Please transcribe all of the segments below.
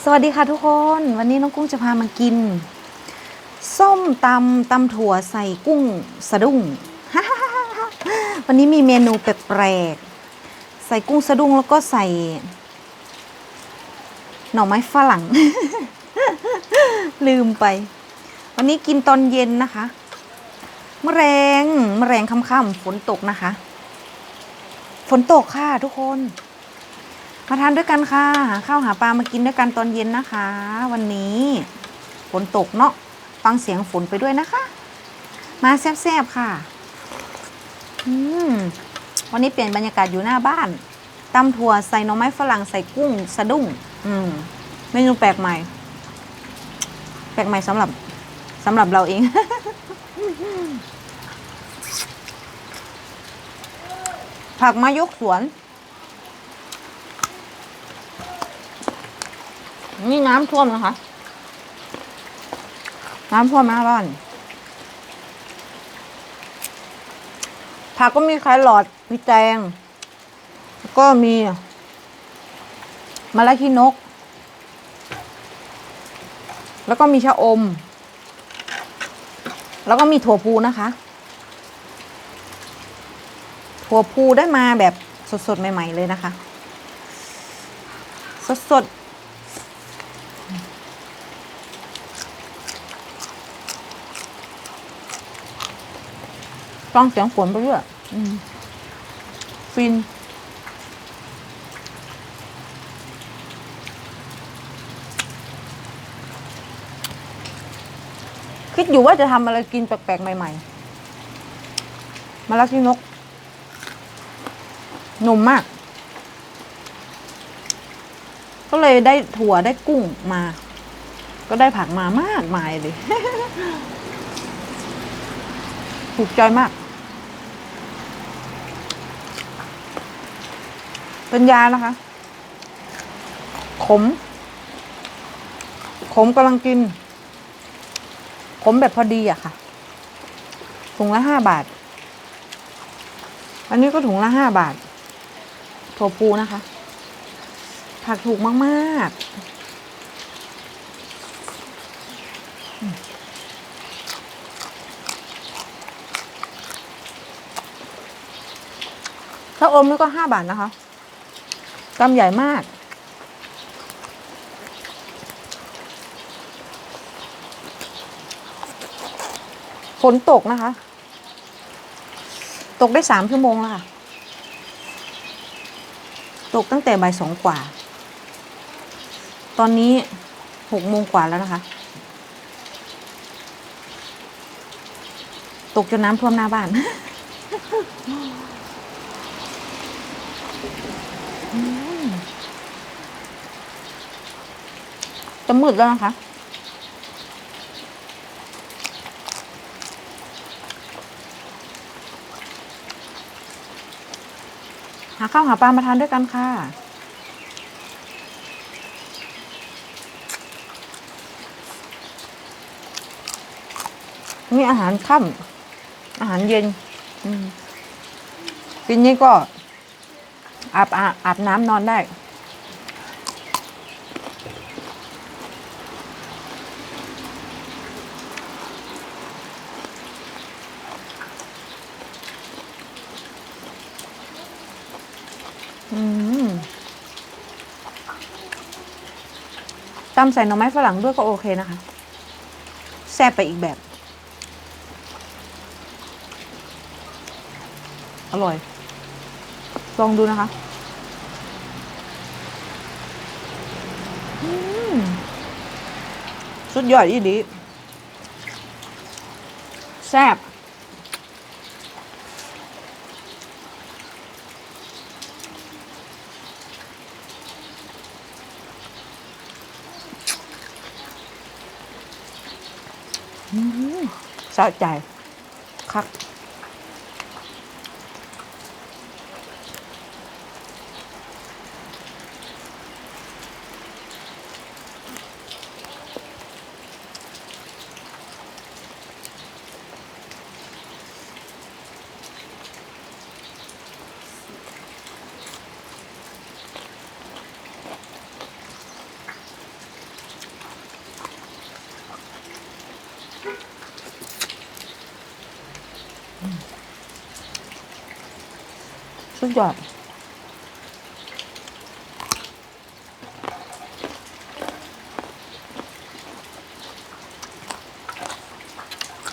สวัสดีค่ะทุกคนวันนี้น้องกุ้งจะพามากินส้มตำถั่วใส่กุ้งสะดุ้ง วันนี้มีเมนูแปลกๆใส่กุ้งสะดุ้งแล้วก็ใส่หน่อไม้ฝรั่ง ลืมไปวันนี้กินตอนเย็นนะคะมะแรงค่ำๆฝนตกนะคะฝนตกค่ะทุกคนมาทานด้วยกันค่ะหาข้าวหาปลามากินด้วยกันตอนเย็นนะคะ วันนี้ฝนตกเนาะฟังเสียงฝนไปด้วยนะคะมาแซ่บๆค่ะวันนี้เปลี่ยนบรรยากาศอยู่หน้าบ้านตำถั่วใส่หน่อไม้ฝรั่งใส่กุ้งสะดุ้งเมนูแปลกใหม่สำหรับเราเอง ผักมายกสวนนี่น้ำท่วมนะคะน้ำท่วมหน้าบ้านผักก็มีแครอทมีแตงแล้วก็มีมะระขี้นกแล้วก็มีชะอมแล้วก็มีถั่วพูนะคะถั่วพูได้มาแบบสดๆใหม่ๆเลยนะคะสดฟังเสียงฝนไปเรื่อยฟินคิดอยู่ว่าจะทำอะไรกินแปลกๆใหม่ๆมะระขี้นกนุ่มมากก็เลยได้ถั่วได้กุ้งมาก็ได้ผักมามากมายเลย ถูกใจมากเป็นยานะคะขมกำลังกินขมแบบพอดีอะค่ะถุงละ5 บาทอันนี้ก็ถุงละ5 บาทถั่วพูนะคะผักถูกมากๆถ้าอมนี่ก็5 บาทนะคะกำใหญ่มากฝนตกนะคะตกได้3 ชั่วโมงแล้วค่ะตกตั้งแต่บ่าย 2กว่าตอนนี้6 โมงกว่าแล้วนะคะตกจนน้ำท่วมหน้าบ้าน จะมืดแล้วนะคะหาข้าวหาปลามาทานด้วยกันค่ะนี่อาหารค่ำอาหารเย็นกินนี้ก็อาบน้ำนอนได้ตำใส่หน่อไม้ฝรั่งด้วยก็โอเคนะคะแซ่บไปอีกแบบอร่อยลองดูนะคะสุดยอดอีดีแซ่บสะใจคัก ดยอด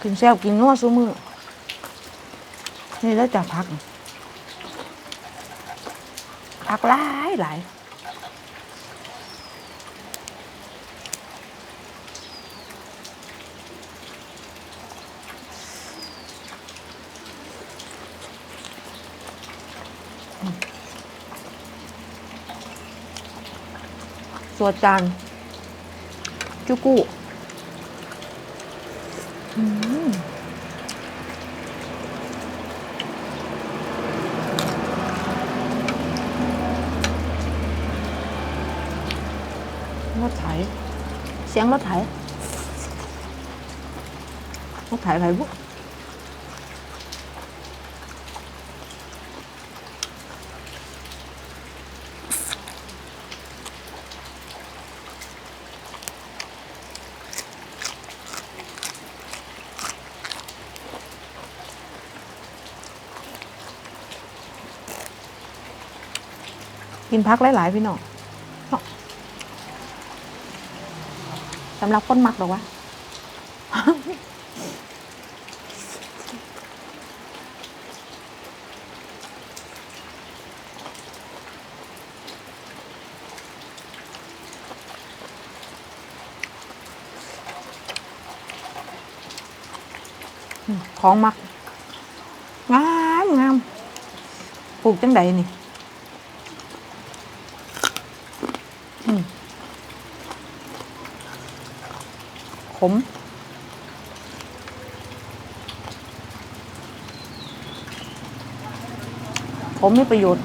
กินแซ่บกินนัวซุมื้อนี่แล้วจะพักหลายหลายส่วนจานจุกุรถไถเสียงรถไถไถบุ๊กินพักหลายๆพี่น้องสำหรับคนมักหรอวะ ของมักงามปลูกจังใดนี่ขมมีประโยชน์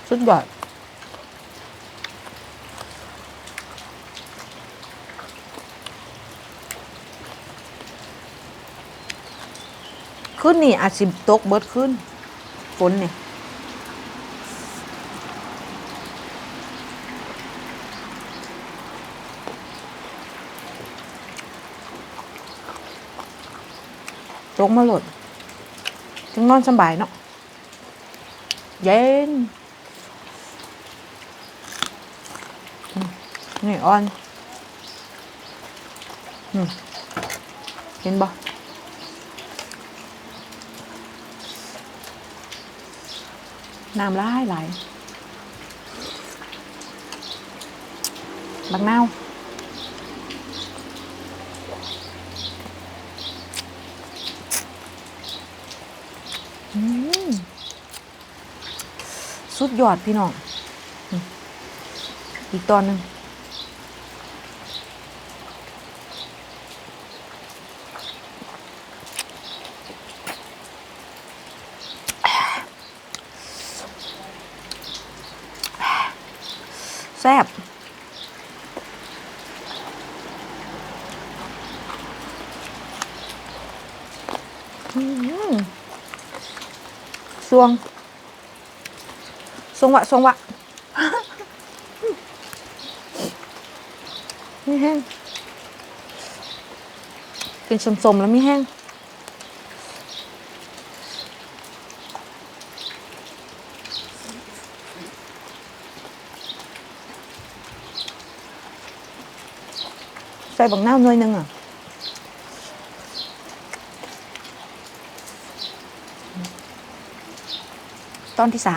สุดยอดขึ้นนี่อาจสิตกเบิดขึ้นฝนนี่ตกมาโหลดถึงนอนสบายเนาะเย็นนี่อ่อนเห็นบ่น้ำไหลบักนาวสุดยอดพี่น้องอีกตอนหนึ่งแซ่บสวงวะมีแห้งเป็นสมๆแล้วมีแห้งใส่บักนาวหน่อยนึงอ่ะตอนที่ 3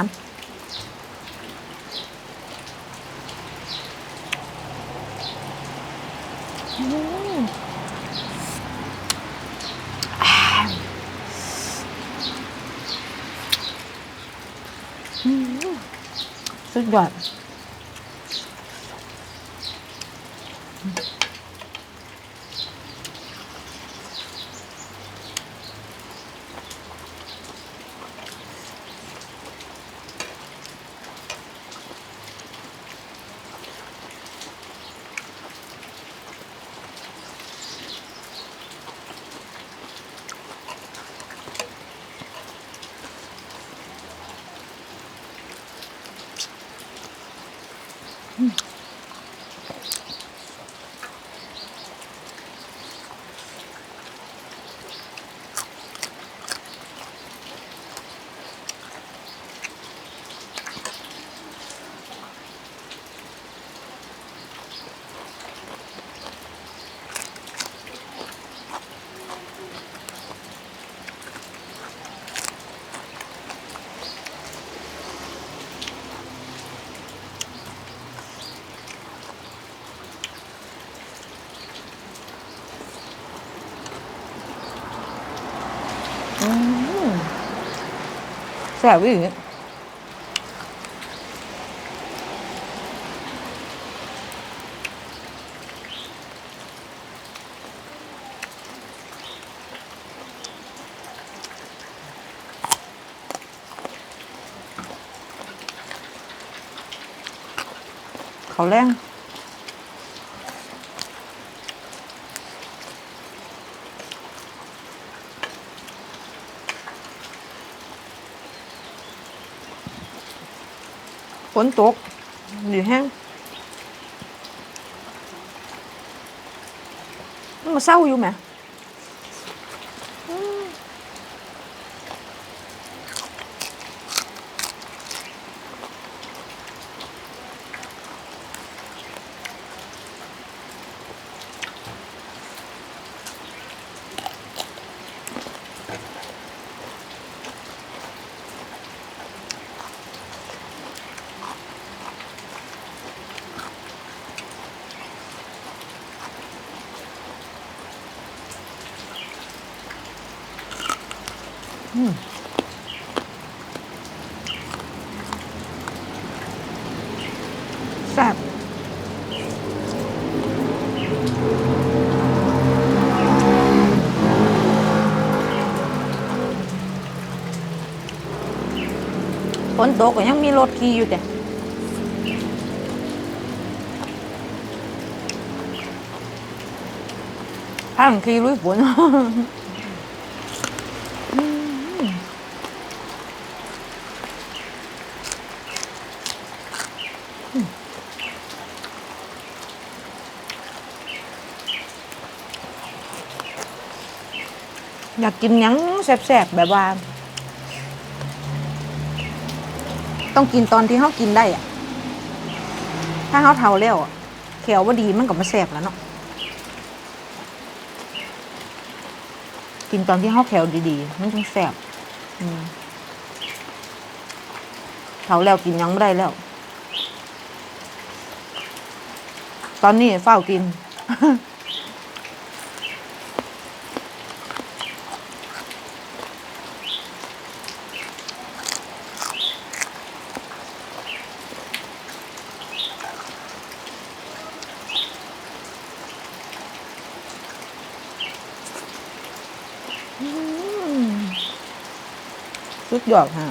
สุดยอด แซ่บอีกเขาแรงฝนตกอยู่แห้งมันมาเศร้าอยู่ไหมแซ่บฝนตกก็ยังมีรถขี่อยู่แต่ถ้ามันขี่ลุยฝน อยากกินหยังแซ่บๆแบบว่าต้องกินตอนที่เขากินได้อะถ้าเขาเฒ่าแล้วอะแขวบ่ดีมันก็มาแซ่บแล้วเนาะกินตอนที่เขาแขวดีๆมันจึงแซ่บเฒ่าแล้วกินหยังไม่ได้แล้วตอนนี้เฝ้ากิน สุดยอดฮะ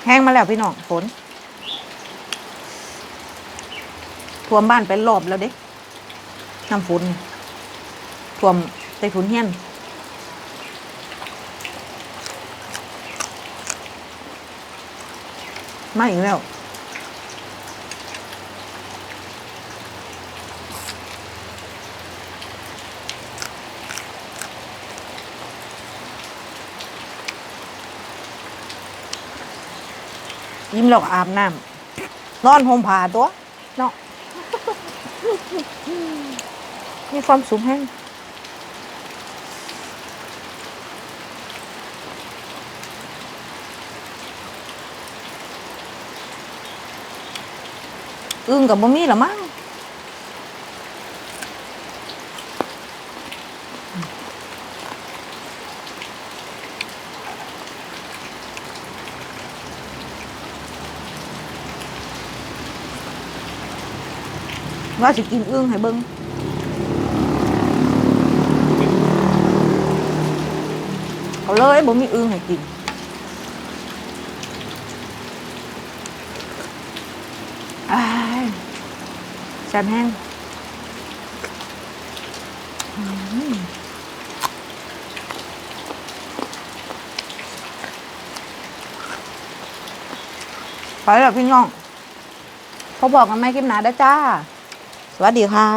แห้งมาแล้วพี่น้องฝนท่วมบ้านไปรอบแล้วเด้น้ำฝนท่วมใต้ถุนเฮียนมาอีกแล้วยิ้มแล้วก็อาบน้ำนอนห่มผ้าตัวเนาะ มีความสุขแห้งอึ้งกับบ่มีละมั้งว่าสิกินอึ้งให้เบิ่งเขาเลยบ่มีอึ้งให้กินแซ่บแห้ง ไปแล้วพี่น้องเขาบอกกันไม่คลิปหนาได้จ้า สวัสดีค่ะ